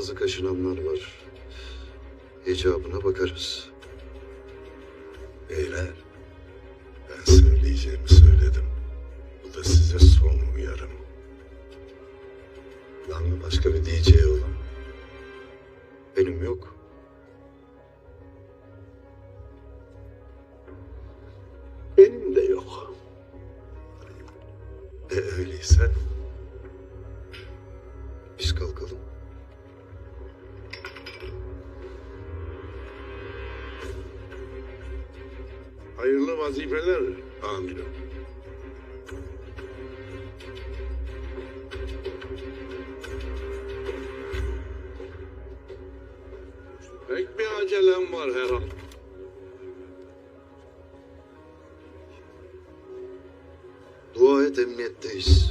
Nazlı kaşınanlar var. İcabına bakarız. Beyler, ben söyleyeceğimi söyledim. Bu da size son uyarım. Var mı başka bir diyeceği olan? Benim yok. Benim de yok. Öyleyse Biz kalkalım. hayırlı vazifeler amirim. Pek bir acelem var herhalde. Dua et, emniyetteyiz.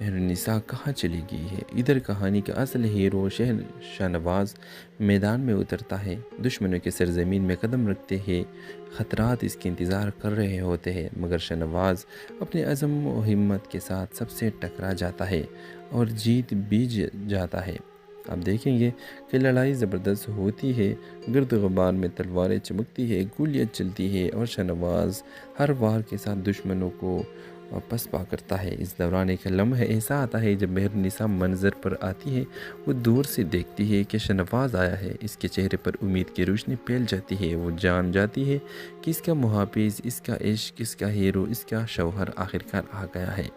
Mehrunnisa کہاں چلی گئی ہے؟ ادھر کہانی کا اصل hero Shahnawaz میدان میں اترتا ہے، دشمنوں کے سرزمین میں قدم رکھتے ہیں، خطرات اس کے انتظار کر رہے ہوتے ہیں، مگر شاہنواز اپنے عزم و ہمت کے ساتھ سب سے ٹکرا جاتا ہے اور جیت بھی جاتا ہے۔ آپ دیکھیں گے کہ لڑائی زبردست ہوتی ہے، گرد و غبار میں تلواریں چمکتی ہے، گولیاں چلتی ہے اور شاہنواز ہر وار کے ساتھ دشمنوں کو پسپا کرتا ہے۔ اس دوران ایک لمحہ ایسا آتا ہے جب مہرالنساء منظر پر آتی ہے، وہ دور سے دیکھتی ہے کہ شاہنواز آیا ہے، اس کے چہرے پر امید کی روشنی پھیل جاتی ہے، وہ جان جاتی ہے کہ اس کا محافظ، اس کا عشق، اس کا ہیرو، اس کا شوہر آخرکار آ گیا ہے۔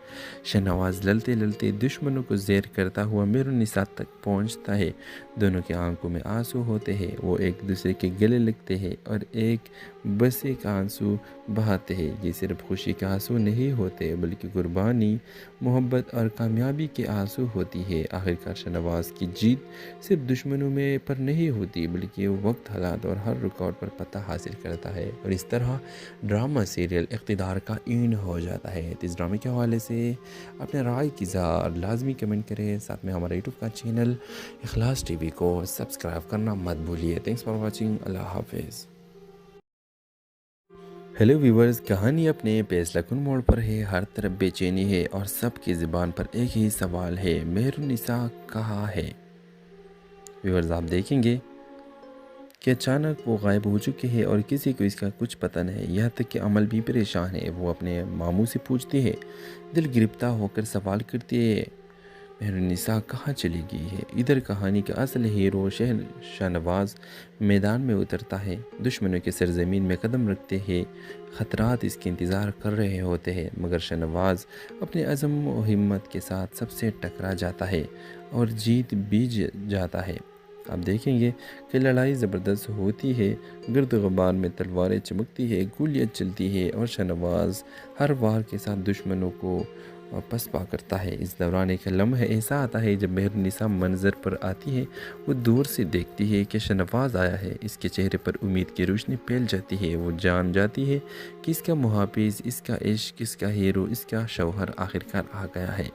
شاہنواز لڑتے لڑتے دشمنوں کو زیر کرتا ہوا مہرالنساء تک پہنچتا ہے، دونوں کی آنکھوں میں آنسو ہوتے ہیں، وہ ایک دوسرے کے گلے لگتے ہیں اور ایک بس ایک آنسو بہاتے ہیں۔ یہ صرف خوشی کے آنسو نہیں ہوتے بلکہ قربانی، محبت اور کامیابی کے آنسو ہوتی ہے۔ آخرکار شاہنواز کی جیت صرف دشمنوں میں پر نہیں ہوتی بلکہ وہ وقت، حالات اور ہر ریکارڈ پر فتح حاصل کرتا ہے، اور اس طرح ڈرامہ سیریل اقتدار کا اینڈ ہو جاتا ہے۔ اس ڈرامے کے حوالے سے اپنے رائے کی اظہار لازمی کمنٹ کریں، ساتھ میں ہمارا یوٹیوب کا چینل اخلاص ٹی وی کو سبسکرائب کرنا مت بھولیے۔ تھینکس فار واچنگ، اللہ حافظ۔ ہیلو ویورز، کہانی اپنے فیصلہ کن موڑ پر ہے، ہر طرف بے چینی ہے اور سب کی زبان پر ایک ہی سوال ہے، مہرالنساء کہاں ہے؟ ویورز آپ دیکھیں گے کہ اچانک وہ غائب ہو چکے ہیں اور کسی کو اس کا کچھ پتہ نہیں، یہاں تک کہ عمل بھی پریشان ہے۔ وہ اپنے ماموں سے پوچھتی ہے، دل گرفتہ ہو کر سوال کرتی ہے، مہرالنساء کہاں چلی گئی ہے؟ ادھر کہانی کا اصل ہیرو شاہنواز میدان میں اترتا ہے، دشمنوں کے سرزمین میں قدم رکھتے ہیں، خطرات اس کے انتظار کر رہے ہوتے ہیں، مگر شاہنواز اپنے عزم و ہمت کے ساتھ سب سے ٹکرا جاتا ہے اور جیت بھی جاتا ہے۔ آپ دیکھیں گے کہ لڑائی زبردست ہوتی ہے، گرد و غبار میں تلواریں چمکتی ہے، گولیاں چلتی ہے اور شاہنواز ہر وار کے ساتھ دشمنوں کو پسپا کرتا ہے۔ اس دوران ایک لمحہ ایسا آتا ہے جب مہرالنساء منظر پر آتی ہے، وہ دور سے دیکھتی ہے کہ شاہنواز آیا ہے، اس کے چہرے پر امید کی روشنی پھیل جاتی ہے، وہ جان جاتی ہے کہ اس کا محافظ، اس کا عشق، اس کا ہیرو، اس کا شوہر آخرکار آ گیا ہے۔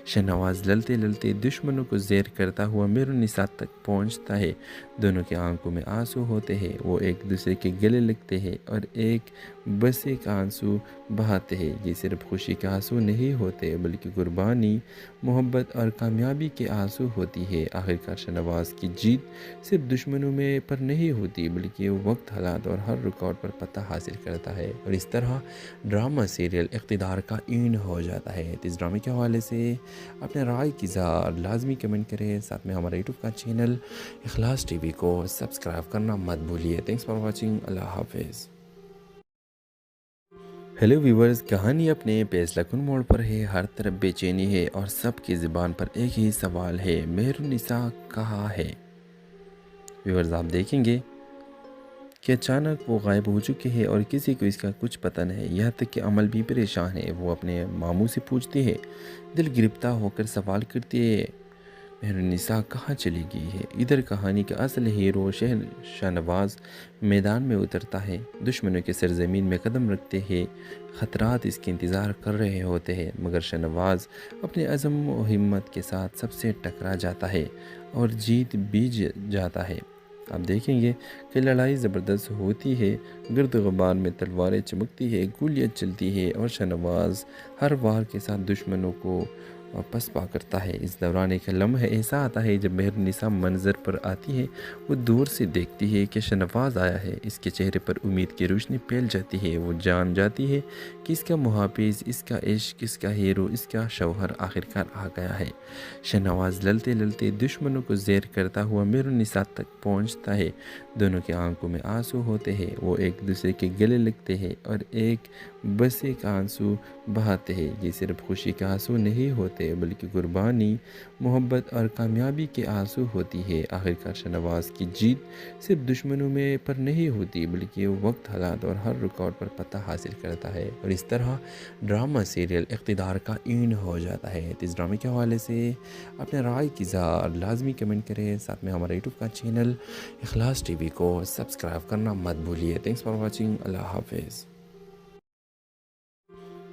شاہنواز لڑتے لڑتے دشمنوں کو زیر کرتا ہوا مہرالنساء تک پہنچتا ہے، دونوں کی آنکھوں میں آنسو ہوتے ہیں، وہ ایک دوسرے کے گلے لگتے ہیں اور ایک بس ایک آنسو بہاتے ہیں۔ یہ صرف خوشی کے آنسو نہیں ہوتے بلکہ قربانی، محبت اور کامیابی کے آنسو ہوتی ہے۔ آخرکار شاہنواز کی جیت صرف دشمنوں میں پر نہیں ہوتی بلکہ وہ وقت، حالات اور ہر ریکارڈ پر فتح حاصل کرتا ہے، اور اس طرح ڈرامہ سیریل اقتدار کا اینڈ ہو جاتا ہے۔ اس ڈرامے کے حوالے سے اپنے رائے کی اظہار لازمی کمنٹ کریں، ساتھ میں ہمارا یوٹیوب کا چینل اخلاص ٹی وی کو سبسکرائب کرنا مت بھولیے۔ تھینکس فار واچنگ، اللہ حافظ۔ ہیلو ویورز، کہانی اپنے فیصلہ کن موڑ پر ہے، ہر طرف بے چینی ہے اور سب کی زبان پر ایک ہی سوال ہے، مہرالنساء کہاں ہے؟ ویورز آپ دیکھیں گے کہ اچانک وہ غائب ہو چکے ہیں اور کسی کو اس کا کچھ پتہ نہیں، یہاں تک کہ عمل بھی پریشان ہے۔ وہ اپنے ماموں سے پوچھتی ہے، دل گرفتہ ہو کر سوال کرتی ہے، مہرالنساء کہاں چلی گئی ہے؟ ادھر کہانی کا اصل ہیرو شاہنواز میدان میں اترتا ہے، دشمنوں کے سرزمین میں قدم رکھتے ہیں، خطرات اس کے انتظار کر رہے ہوتے ہیں، مگر شاہنواز اپنے عزم و ہمت کے ساتھ سب سے ٹکرا جاتا ہے اور جیت بھی جاتا ہے۔ آپ دیکھیں گے کہ لڑائی زبردست ہوتی ہے، گرد و غبار میں تلواریں چمکتی ہے، گولیاں چلتی ہے اور شاہنواز ہر وار کے ساتھ دشمنوں کو پسپا کرتا ہے۔ اس دوران ایک لمحہ ایسا آتا ہے جب مہرالنساء منظر پر آتی ہے، وہ دور سے دیکھتی ہے کہ شاہنواز آیا ہے، اس کے چہرے پر امید کی روشنی پھیل جاتی ہے، وہ جان جاتی ہے کہ اس کا محافظ، اس کا عشق، اس کا ہیرو، اس کا شوہر آخرکار آ گیا ہے۔ شاہنواز لڑتے لڑتے دشمنوں کو زیر کرتا ہوا مہرالنساء تک پہنچتا ہے، دونوں کی آنکھوں میں آنسو ہوتے ہیں، وہ ایک دوسرے کے گلے لگتے ہیں اور ایک بس ایک آنسو بہاتے ہیں۔ یہ صرف خوشی کے آنسو نہیں ہوتے بلکہ قربانی، محبت اور کامیابی کے آنسو ہوتی ہے۔ آخرکار شاہنواز کی جیت صرف دشمنوں میں پر نہیں ہوتی بلکہ وہ وقت، حالات اور ہر ریکارڈ پر فتح حاصل کرتا ہے، اور اس طرح ڈرامہ سیریل اقتدار کا اینڈ ہو جاتا ہے۔ اس ڈرامے کے حوالے سے اپنے رائے کی اظہار لازمی کمنٹ کریں، ساتھ میں ہمارا یوٹیوب کا چینل اخلاص ٹی وی کو سبسکرائب کرنا مت بھولیے۔ تھینکس فار واچنگ، اللہ حافظ۔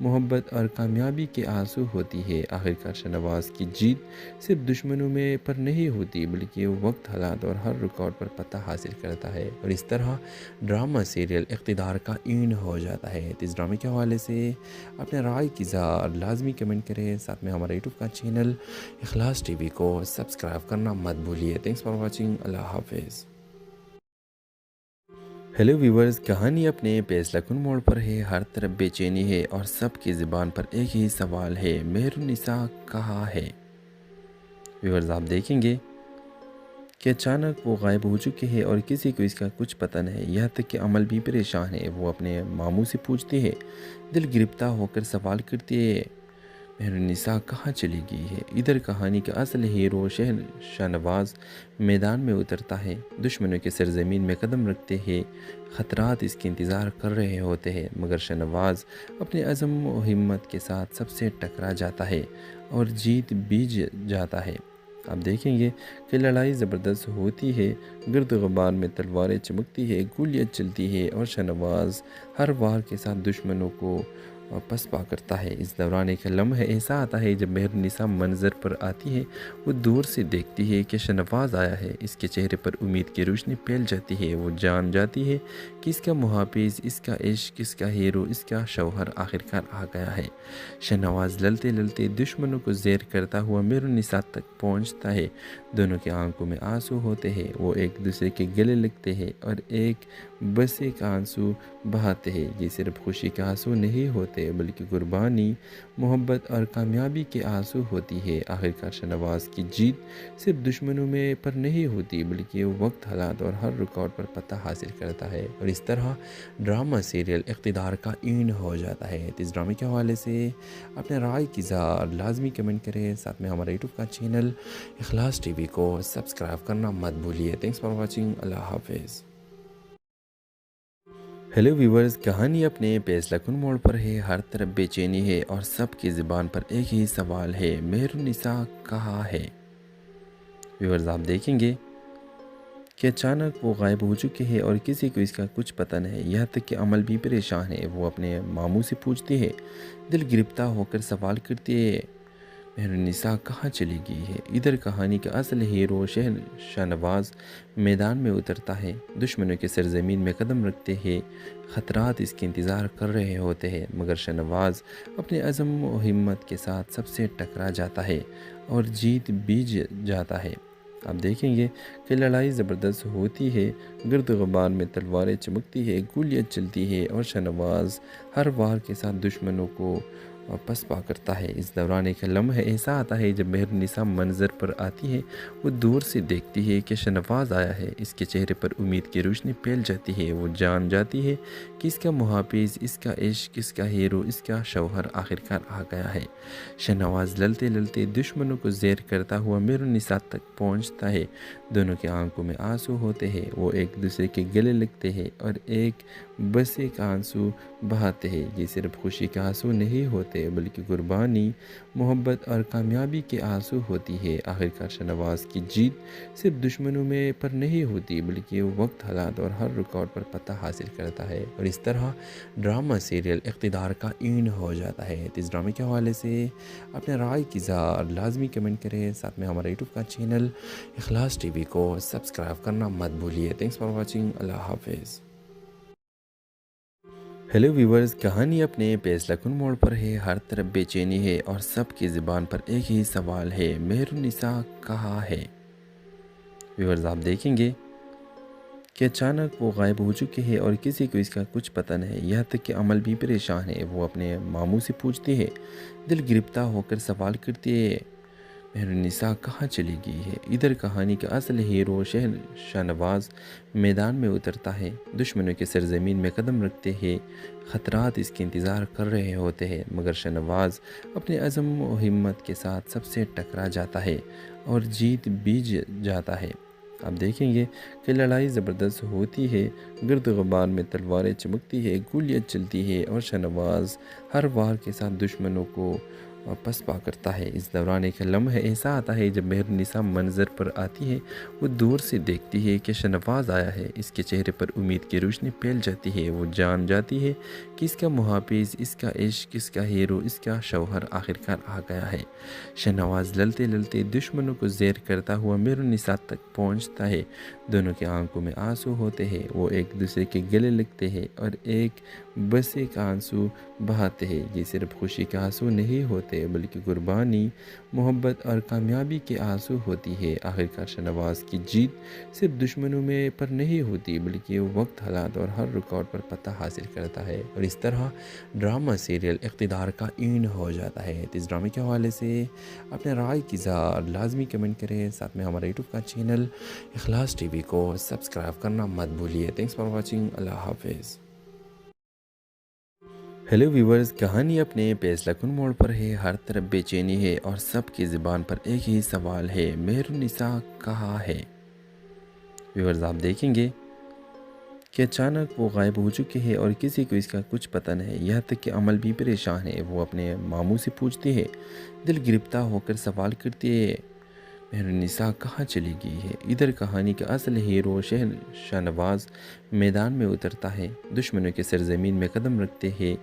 محبت اور کامیابی کے آنسو ہوتی ہے۔ آخرکار شاہنواز کی جیت صرف دشمنوں میں پر نہیں ہوتی بلکہ وقت، حالات اور ہر ریکارڈ پر فتح حاصل کرتا ہے، اور اس طرح ڈرامہ سیریل اقتدار کا اینڈ ہو جاتا ہے۔ تو اس ڈرامے کے حوالے سے اپنے رائے کی اظہار لازمی کمنٹ کریں، ساتھ میں ہمارے یوٹیوب کا چینل اخلاص ٹی وی کو سبسکرائب کرنا مت بھولیے۔ تھینکس فار واچنگ، اللہ حافظ۔ ہیلو ویورز، کہانی اپنے فیصلہ کن موڑ پر ہے، ہر طرف بے چینی ہے اور سب کی زبان پر ایک ہی سوال ہے، مہرالنساء کہاں ہے؟ ویورز آپ دیکھیں گے کہ اچانک وہ غائب ہو چکے ہیں اور کسی کو اس کا کچھ پتہ نہیں، یہاں تک کہ عمل بھی پریشان ہے۔ وہ اپنے ماموں سے پوچھتے ہیں، دل گرفتہ ہو کر سوال کرتے ہیں، مہرالنساء کہاں چلی گئی ہے؟ ادھر کہانی کا اصل ہیرو شاہنواز میدان میں اترتا ہے، دشمنوں کے سرزمین میں قدم رکھتے ہیں، خطرات اس کے انتظار کر رہے ہوتے ہیں، مگر شاہنواز اپنے عزم و ہمت کے ساتھ سب سے ٹکرا جاتا ہے اور جیت بھی جاتا ہے۔ آپ دیکھیں گے کہ لڑائی زبردست ہوتی ہے، گرد و غبار میں تلواریں چمکتی ہے، گولیاں چلتی ہے اور شاہنواز ہر وار کے ساتھ دشمنوں کو پسپا کرتا ہے۔ اس دوران ایک لمحہ ایسا آتا ہے جب مہرالنساء منظر پر آتی ہے، وہ دور سے دیکھتی ہے کہ شاہنواز آیا ہے، اس کے چہرے پر امید کی روشنی پھیل جاتی ہے، وہ جان جاتی ہے کہ اس کا محافظ، اس کا عشق، اس کا ہیرو، اس کا شوہر آخرکار آ گیا ہے۔ شاہنواز لڑتے لڑتے دشمنوں کو زیر کرتا ہوا مہرالنساء تک پہنچتا ہے، دونوں کی آنکھوں میں آنسو ہوتے ہیں، وہ ایک دوسرے کے گلے لگتے ہیں اور ایک بس ایک آنسو بہاتے ہیں۔ یہ صرف خوشی کے آنسو نہیں ہوتے بلکہ قربانی، محبت اور کامیابی کے آنسو ہوتی ہے۔ آخرکار شاہنواز کی جیت صرف دشمنوں میں پر نہیں ہوتی بلکہ وقت، حالات اور ہر ریکارڈ پر فتح حاصل کرتا ہے، اور اس طرح ڈرامہ سیریل اقتدار کا اینڈ ہو جاتا ہے۔ تو اس ڈرامے کے حوالے سے اپنے رائے کی اظہار لازمی کمنٹ کریں، ساتھ میں ہمارے یوٹیوب کا چینل اخلاص ٹی وی کو سبسکرائب کرنا مت بھولیے۔ تھینکس فار واچنگ، اللہ حافظ۔ ہیلو ویورز، کہانی اپنے فیصلہ کن موڑ پر ہے، ہر طرف بے چینی ہے اور سب کی زبان پر ایک ہی سوال ہے، مہرالنساء کہاں ہے؟ ویورز آپ دیکھیں گے کہ اچانک وہ غائب ہو چکے ہیں اور کسی کو اس کا کچھ پتہ نہیں، یہاں تک کہ عمل بھی پریشان ہے۔ وہ اپنے ماموں سے پوچھتے ہیں، دل گرفتہ ہو کر سوال کرتے ہیں، مہرالنساء کہاں چلی گئی ہے؟ ادھر کہانی کا اصل ہیرو شاہنواز میدان میں اترتا ہے، دشمنوں کے سرزمین میں قدم رکھتے ہیں، خطرات اس کے انتظار کر رہے ہوتے ہیں، مگر شاہنواز اپنے عزم و ہمت کے ساتھ سب سے ٹکرا جاتا ہے اور جیت بھی جاتا ہے۔ آپ دیکھیں گے کہ لڑائی زبردست ہوتی ہے، گرد و غبار میں تلواریں چمکتی ہے، گولیاں چلتی ہے اور شاہنواز ہر وار کے ساتھ دشمنوں کو پسپا کرتا ہے۔ اس دوران ایک لمحہ ایسا آتا ہے جب مہرالنساء منظر پر آتی ہے، وہ دور سے دیکھتی ہے کہ شاہنواز آیا ہے، اس کے چہرے پر امید کی روشنی پھیل جاتی ہے، وہ جان جاتی ہے کہ اس کا محافظ، اس کا عشق، اس کا ہیرو، اس کا شوہر آخرکار آ گیا ہے۔ شاہنواز لڑتے لڑتے دشمنوں کو زیر کرتا ہوا مہرالنساء تک پہنچتا ہے، دونوں کی آنکھوں میں آنسو ہوتے ہیں، وہ ایک دوسرے کے گلے لگتے ہیں اور ایک بس ایک آنسو بہاتے ہیں۔ یہ صرف خوشی کے آنسو نہیں ہوتے بلکہ قربانی، محبت اور کامیابی کے آنسو ہوتی ہے۔ آخرکار شاہنواز کی جیت صرف دشمنوں میں پر نہیں ہوتی بلکہ وقت، حالات اور ہر ریکارڈ پر فتح حاصل کرتا ہے، اور اس طرح ڈرامہ سیریل اقتدار کا اینڈ ہو جاتا ہے۔ تو اس ڈرامے کے حوالے سے اپنے رائے کی اظہار لازمی کمنٹ کریں، ساتھ میں ہمارے یوٹیوب کا چینل اخلاص ٹی وی کو سبسکرائب کرنا مت بھولیے۔ تھینکس فار واچنگ، اللہ حافظ۔ ہیلو ویورز، کہانی اپنے فیصلہ کن موڑ پر ہے، ہر طرف بے چینی ہے اور سب کی زبان پر ایک ہی سوال ہے، مہرالنساء کہاں ہے؟ ویورز آپ دیکھیں گے کہ اچانک وہ غائب ہو چکے ہیں اور کسی کو اس کا کچھ پتہ نہیں، یہاں تک کہ عمل بھی پریشان ہے۔ وہ اپنے ماموں سے پوچھتے ہیں، دل گرفتہ ہو کر سوال کرتے ہیں، مہرالنساء کہاں چلی گئی ہے؟ ادھر کہانی کا اصل ہیرو شاہنواز میدان میں اترتا ہے، دشمنوں کے سرزمین میں قدم رکھتے ہیں، خطرات اس کے انتظار کر رہے ہوتے ہیں، مگر شاہنواز اپنے عزم و ہمت کے ساتھ سب سے ٹکرا جاتا ہے اور جیت بھی جاتا ہے۔ آپ دیکھیں گے کہ لڑائی زبردست ہوتی ہے، گرد و غبار میں تلواریں چمکتی ہے، گولیاں چلتی ہے اور شاہنواز ہر وار کے ساتھ دشمنوں کو پسپا کرتا ہے۔ اس دوران ایک لمحہ ایسا آتا ہے جب مہرالنساء منظر پر آتی ہے۔ وہ دور سے دیکھتی ہے کہ شہنواز آیا ہے۔ اس کے چہرے پر امید کی روشنی پھیل جاتی ہے۔ وہ جان جاتی ہے کہ اس کا محافظ، اس کا عشق، اس کا ہیرو، اس کا شوہر آخرکار آ گیا ہے۔ شہنواز لڑتے لڑتے دشمنوں کو زیر کرتا ہوا مہرالنساء تک پہنچتا ہے۔ دونوں کی آنکھوں میں آنسو ہوتے ہیں۔ وہ ایک دوسرے کے گلے لگتے ہیں اور ایک بس ایک آنسو بہاتے ہیں۔ یہ صرف خوشی کے آنسو نہیں ہوتے بلکہ قربانی، محبت اور کامیابی کے آنسو ہوتی ہے۔ آخرکار شہنواز کی جیت صرف دشمنوں میں پر نہیں ہوتی بلکہ وہ وقت، حالات اور ہر ریکارڈ پر فتح حاصل کرتا ہے، اور اس طرح ڈرامہ سیریل اقتدار کا اینڈ ہو جاتا ہے۔ تو اس ڈرامے کے حوالے سے اپنے رائے کی اظہار لازمی کمنٹ کریں۔ ساتھ میں ہمارا یوٹیوب کا چینل اخلاص ٹی وی کو سبسکرائب کرنا مت بھولیے۔ Thanks for watching. اللہ حافظ۔ ہیلو ویورز، کہانی اپنے فیصلہ کن موڑ پر ہے۔ ہر طرف بے چینی ہے اور سب کی زبان پر ایک ہی سوال ہے، مہرالنساء کہاں ہے؟ ویورز، آپ دیکھیں گے کہ اچانک وہ غائب ہو چکے ہیں اور کسی کو اس کا کچھ پتہ نہیں، یہاں تک کہ عمل بھی پریشان ہے۔ وہ اپنے ماموں سے پوچھتی ہے، دل گرفتہ ہو کر سوال کرتی ہے، مہرالنساء کہاں چلی گئی ہے؟ ادھر کہانی کا اصل ہیرو شہنواز میدان میں اترتا ہے، دشمنوں کے سرزمین میں قدم رکھتے ہیں،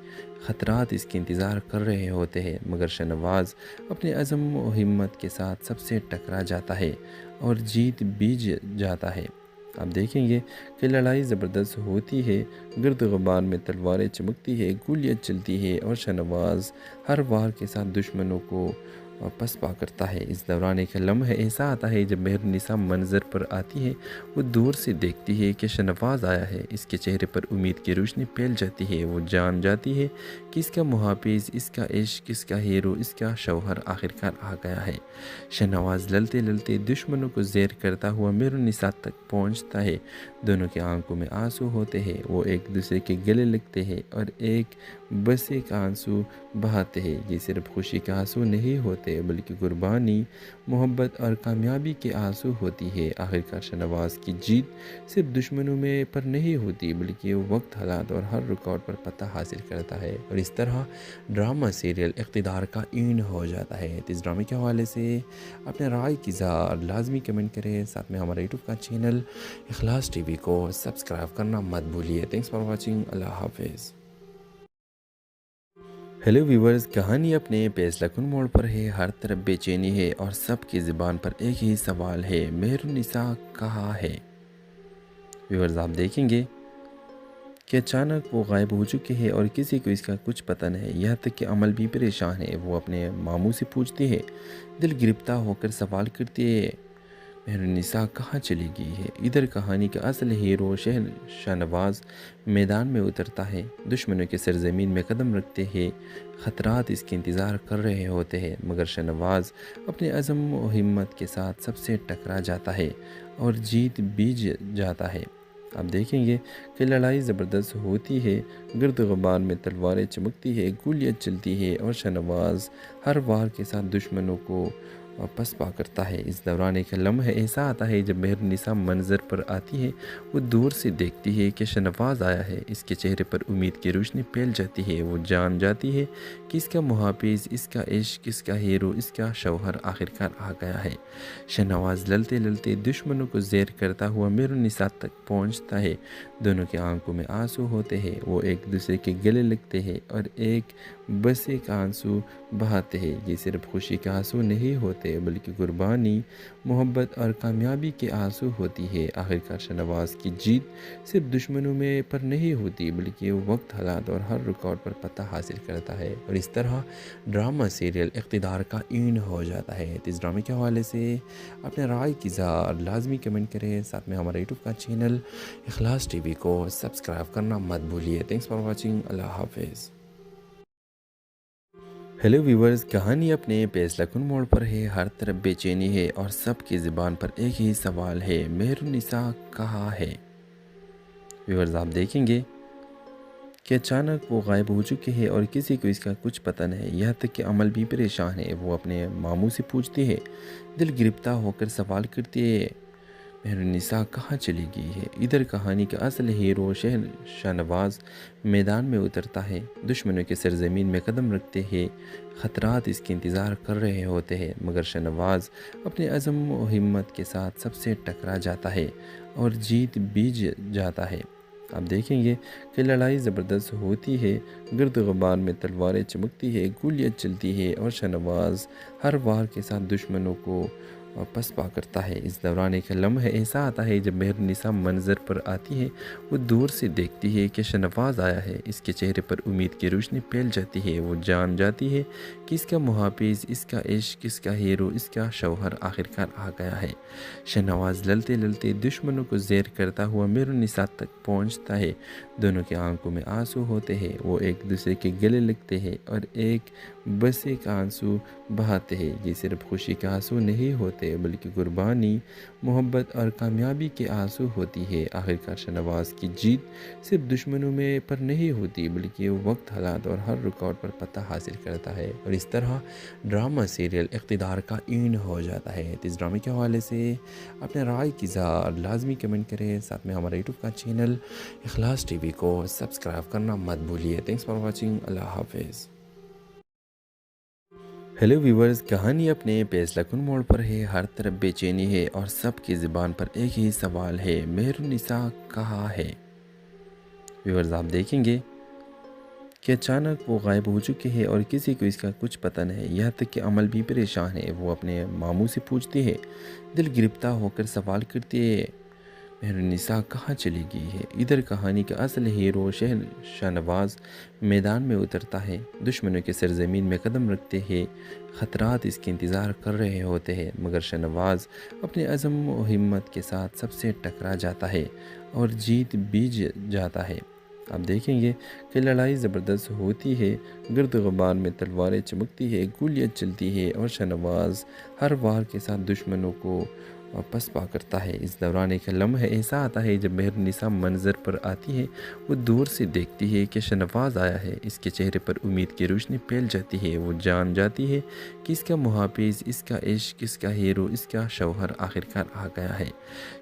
خطرات اس کے انتظار کر رہے ہوتے ہیں، مگر شہنواز اپنے عزم و ہمت کے ساتھ سب سے ٹکرا جاتا ہے اور جیت بھی جاتا ہے۔ آپ دیکھیں گے کہ لڑائی زبردست ہوتی ہے، گرد و غبار میں تلواریں چمکتی ہے، گولیاں چلتی ہے اور شہنواز ہر وار کے ساتھ دشمنوں کو پسپا کرتا ہے۔ اس دوران ایک لمحہ ایسا آتا ہے جب مہرالنساء منظر پر آتی ہے۔ وہ دور سے دیکھتی ہے کہ شہنواز آیا ہے۔ اس کے چہرے پر امید کی روشنی پھیل جاتی ہے۔ وہ جان جاتی ہے کہ اس کا محافظ، اس کا عشق، اس کا ہیرو، اس کا شوہر آخرکار آ گیا ہے۔ شہنواز لڑتے لڑتے دشمنوں کو زیر کرتا ہوا مہرالنساء تک پہنچتا ہے۔ دونوں کی آنکھوں میں آنسو ہوتے ہیں۔ وہ ایک دوسرے کے گلے لگتے ہیں اور ایک بس ایک آنسو بہاتے ہیں۔ یہ صرف خوشی کے آنسو نہیں ہوتے بلکہ قربانی، محبت اور کامیابی کے آنسو ہوتی ہے۔ آخرکار شہنواز کی جیت صرف دشمنوں میں پر نہیں ہوتی بلکہ وہ وقت، حالات اور ہر ریکارڈ پر فتح حاصل کرتا ہے، اور اس طرح ڈرامہ سیریل اقتدار کا اینڈ ہو جاتا ہے۔ تو اس ڈرامے کے حوالے سے اپنے رائے کی اظہار لازمی کمنٹ کریں۔ ساتھ میں ہمارا یوٹیوب کا چینل اخلاص ٹی وی کو سبسکرائب کرنا مت بھولیے۔ Thanks for watching. اللہ حافظ۔ ہیلو ویورز، کہانی اپنے فیصلہ کن موڑ پر ہے۔ ہر طرف بے چینی ہے اور سب کی زبان پر ایک ہی سوال ہے، مہرالنساء کہاں ہے؟ ویورز، آپ دیکھیں گے کہ اچانک وہ غائب ہو چکے ہیں اور کسی کو اس کا کچھ پتہ نہیں، یہاں تک کہ عمل بھی پریشان ہے۔ وہ اپنے ماموں سے پوچھتی ہے، دل گرفتہ ہو کر سوال کرتی ہے، مہرالنساء کہاں چلی گئی ہے؟ ادھر کہانی کا اصل ہیرو شہنواز میدان میں اترتا ہے۔ دشمنوں کے سرزمین میں قدم رکھتے ہیں، خطرات اس کے انتظار کر رہے ہوتے ہیں، مگر شہنواز اپنے عزم و ہمت کے ساتھ سب سے ٹکرا جاتا ہے اور جیت بھی جاتا ہے۔ مہرالنساء کہاں چلی گئی ہے؟ ادھر کہانی کا اصل ہیرو شہنواز میدان میں اترتا ہے، دشمنوں کے سرزمین میں قدم رکھتے ہیں، خطرات اس کے انتظار کر رہے ہوتے ہیں، مگر شہنواز اپنے عزم و ہمت کے ساتھ سب سے ٹکرا جاتا ہے اور جیت بھی جاتا ہے۔ آپ دیکھیں گے کہ لڑائی زبردست ہوتی ہے، گرد و غبار میں تلواریں چمکتی ہے، گولیاں چلتی ہے اور شہنواز ہر وار کے ساتھ دشمنوں کو پسپا کرتا ہے۔ اس دوران ایک لمحہ ایسا آتا ہے جب مہرالنساء منظر پر آتی ہے۔ وہ دور سے دیکھتی ہے کہ شہنواز آیا ہے۔ اس کے چہرے پر امید کی روشنی پھیل جاتی ہے۔ وہ جان جاتی ہے کہ اس کا محافظ، اس کا عشق، اس کا ہیرو، اس کا شوہر آخرکار آ گیا ہے۔ شہنواز لڑتے لڑتے دشمنوں کو زیر کرتا ہوا مہرالنساء تک پہنچتا ہے۔ دونوں کی آنکھوں میں آنسو ہوتے ہیں۔ وہ ایک دوسرے کے گلے لگتے ہیں اور ایک بس ایک آنسو بہاتے ہیں۔ یہ صرف خوشی کے آنسو نہیں ہوتے بلکہ قربانی، محبت اور کامیابی کے آنسو ہوتی ہے۔ آخرکار شہنواز کی جیت صرف دشمنوں میں پر نہیں ہوتی بلکہ وہ وقت، حالات اور ہر ریکارڈ پر فتح حاصل کرتا ہے، اور اس طرح ڈرامہ سیریل اقتدار کا اینڈ ہو جاتا ہے۔ تو اس ڈرامے کے حوالے سے اپنے رائے کی اظہار لازمی کمنٹ کریں۔ ساتھ میں ہمارا یوٹیوب کا چینل اخلاص ٹی وی کو سبسکرائب کرنا مت بھولیے۔ Thanks for watching. اللہ حافظ۔ ہیلو ویورز، کہانی اپنے فیصلہ کن موڑ پر ہے۔ ہر طرف بے چینی ہے اور سب کی زبان پر ایک ہی سوال ہے، مہرالنساء کہاں ہے؟ ویورز، آپ دیکھیں گے کہ اچانک وہ غائب ہو چکے ہیں اور کسی کو اس کا کچھ پتہ نہیں، یہاں تک کہ عمل بھی پریشان ہے۔ وہ اپنے ماموں سے پوچھتی ہے، دل گرفتہ ہو کر سوال کرتی ہے، مہرالنساء کہاں چلی گئی ہے؟ ادھر کہانی کا اصل ہیرو شاہنواز میدان میں اترتا ہے، دشمنوں کے سرزمین میں قدم رکھتے ہیں، خطرات اس کے انتظار کر رہے ہوتے ہیں، مگر شاہنواز اپنے عزم و ہمت کے ساتھ سب سے ٹکرا جاتا ہے اور جیت بھی جاتا ہے۔ آپ دیکھیں گے کہ لڑائی زبردست ہوتی ہے، گرد و غبار میں تلواریں چمکتی ہے، گولیاں چلتی ہے اور شاہنواز ہر وار کے ساتھ دشمنوں کو پسپا کرتا ہے۔ اس دوران ایک لمحہ ایسا آتا ہے جب مہرالنساء منظر پر آتی ہے، وہ دور سے دیکھتی ہے کہ شاہنواز آیا ہے، اس کے چہرے پر امید کی روشنی پھیل جاتی ہے، وہ جان جاتی ہے کہ اس کا محافظ، اس کا عشق، اس کا ہیرو، اس کا شوہر آخرکار آ گیا ہے۔ شاہنواز لڑتے لڑتے دشمنوں کو زیر کرتا ہوا مہرالنساء تک پہنچتا ہے، دونوں کی آنکھوں میں آنسو ہوتے ہیں، وہ ایک دوسرے کے گلے لگتے ہیں اور ایک بس ایک آنسو بہاتے ہیں۔ یہ صرف خوشی کے آنسو نہیں ہوتے بلکہ قربانی، محبت اور کامیابی کے آنسو ہوتی ہے۔ آخرکار شاہنواز کی جیت صرف دشمنوں میں پر نہیں ہوتی بلکہ وقت، حالات اور ہر رکاوٹ پر فتح حاصل کرتا ہے، اور اس طرح ڈرامہ سیریل اقتدار کا اینڈ ہو جاتا ہے۔ تو اس ڈرامے کے حوالے سے اپنے رائے کی اظہار لازمی کمنٹ کریں، ساتھ میں ہمارا یوٹیوب کا چینل اخلاص ٹی وی کو سبسکرائب کرنا مت بھولیے۔ تھینکس فار واچنگ، اللہ حافظ۔ ہیلو ویورز، کہانی اپنے فیصلہ کن موڑ پر ہے، ہر طرف بے چینی ہے اور سب کی زبان پر ایک ہی سوال ہے، مہرالنساء کہاں ہے؟ ویورز آپ دیکھیں گے کہ اچانک وہ غائب ہو چکے ہیں اور کسی کو اس کا کچھ پتہ نہیں، یہاں تک کہ عمل بھی پریشان ہے۔ وہ اپنے ماموں سے پوچھتے ہیں، دل گرفتہ ہو کر سوال کرتے ہیں، مہرالنساء کہاں چلی گئی ہے؟ ادھر کہانی کا اصل ہیرو شاہنواز میدان میں اترتا ہے، دشمنوں کے سرزمین میں قدم رکھتے ہیں، خطرات اس کے انتظار کر رہے ہوتے ہیں، مگر شاہنواز اپنے عزم و ہمت کے ساتھ سب سے ٹکرا جاتا ہے اور جیت بھی جاتا ہے۔ آپ دیکھیں گے کہ لڑائی زبردست ہوتی ہے، گرد و غبار میں تلواریں چمکتی ہے، گولیاں چلتی ہے اور شاہنواز ہر وار کے ساتھ دشمنوں کو پسپا کرتا ہے۔ اس دوران ایک لمحہ ایسا آتا ہے جب مہرالنساء منظر پر آتی ہے، وہ دور سے دیکھتی ہے کہ شاہنواز آیا ہے، اس کے چہرے پر امید کی روشنی پھیل جاتی ہے، وہ جان جاتی ہے کہ اس کا محافظ، اس کا عشق، اس کا ہیرو، اس کا شوہر آخرکار آ گیا ہے۔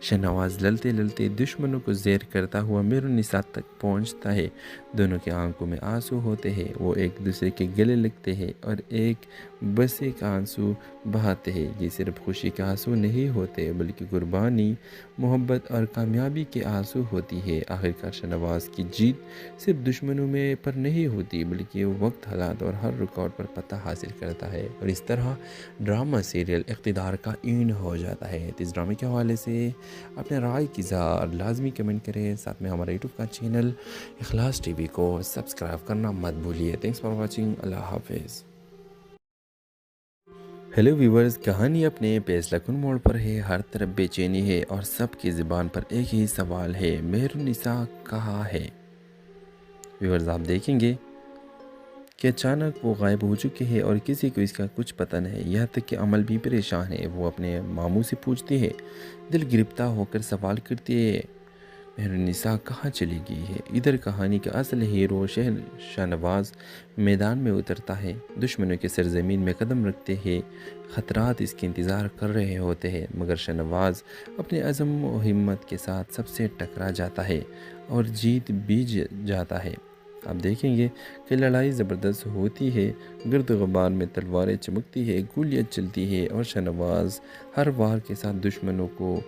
شاہنواز لڑتے لڑتے دشمنوں کو زیر کرتا ہوا مہرالنساء تک پہنچتا ہے، دونوں کی آنکھوں میں آنسو ہوتے ہیں، وہ ایک دوسرے کے گلے لگتے ہیں اور ایک بس ایک آنسو بہاتے ہیں۔ یہ صرف خوشی کے آنسو نہیں ہوتے بلکہ قربانی، محبت اور کامیابی کے آنسو ہوتی ہے۔ آخرکار شاہنواز کی جیت صرف دشمنوں میں پر نہیں ہوتی بلکہ وقت، حالات اور ہر رکاوٹ پر فتح حاصل کرتا ہے، اور اس طرح ڈرامہ سیریل اقتدار کا اینڈ ہو جاتا ہے۔ تو اس ڈرامے کے حوالے سے اپنے رائے کی اظہار لازمی کمنٹ کریں، ساتھ میں ہمارا یوٹیوب کا چینل اخلاص ٹی وی کو سبسکرائب کرنا مت بھولیے۔ تھینکس فار واچنگ، اللہ حافظ۔ ہیلو ویورز، کہانی اپنے فیصلہ کن موڑ پر ہے، ہر طرف بے چینی ہے اور سب کی زبان پر ایک ہی سوال ہے، مہرالنساء کہاں ہے؟ ویورز آپ دیکھیں گے کہ اچانک وہ غائب ہو چکے ہیں اور کسی کو اس کا کچھ پتہ نہیں، یہاں تک کہ عمل بھی پریشان ہے۔ وہ اپنے ماموں سے پوچھتے ہیں، دل گرفتہ ہو کر سوال کرتے ہیں، مہرالنساء کہاں چلی گئی ہے؟ ادھر کہانی کا اصل ہیرو شاہنواز میدان میں اترتا ہے، دشمنوں کے سرزمین میں قدم رکھتے ہیں، خطرات اس کے انتظار کر رہے ہوتے ہیں، مگر شاہنواز اپنے عزم و ہمت کے ساتھ سب سے ٹکرا جاتا ہے اور جیت بھی جاتا ہے۔ آپ دیکھیں گے کہ لڑائی زبردست ہوتی ہے، گرد و غبار میں تلواریں چمکتی ہے، گولیاں چلتی ہے اور شاہنواز ہر وار کے ساتھ دشمنوں کو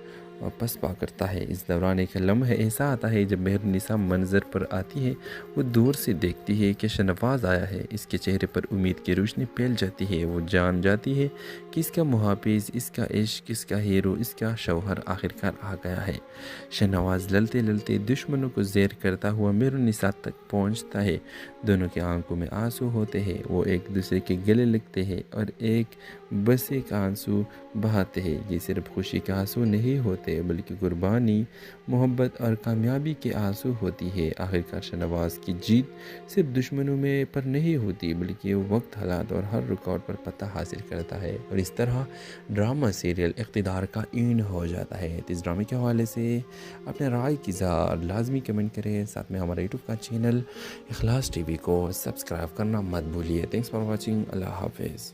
پسپا کرتا ہے۔ اس دوران ایک لمحہ ایسا آتا ہے جب مہرالنساء منظر پر آتی ہے، وہ دور سے دیکھتی ہے کہ شاہنواز آیا ہے، اس کے چہرے پر امید کی روشنی پھیل جاتی ہے، وہ جان جاتی ہے کہ اس کا محافظ، اس کا عشق، اس کا ہیرو، اس کا شوہر آخرکار آ گیا ہے۔ شاہنواز لڑتے لڑتے دشمنوں کو زیر کرتا ہوا مہرالنساء تک پہنچتا ہے، دونوں کی آنکھوں میں آنسو ہوتے ہیں، وہ ایک دوسرے کے گلے لگتے ہیں اور ایک بس ایک آنسو بہاتے ہیں۔ یہ صرف خوشی کے آنسو نہیں ہوتے بلکہ قربانی، محبت اور کامیابی کے آنسو ہوتی ہے۔ آخرکار شاہنواز کی جیت صرف دشمنوں میں پر نہیں ہوتی بلکہ وقت، حالات اور ہر رکاوٹ پر فتح حاصل کرتا ہے، اور اس طرح ڈرامہ سیریل اقتدار کا اینڈ ہو جاتا ہے۔ تو اس ڈرامے کے حوالے سے اپنے رائے کی اظہار لازمی کمنٹ کریں، ساتھ میں ہمارا یوٹیوب کا چینل اخلاص ٹی وی کو سبسکرائب کرنا مت بھولیے۔ تھینکس فار واچنگ، اللہ حافظ۔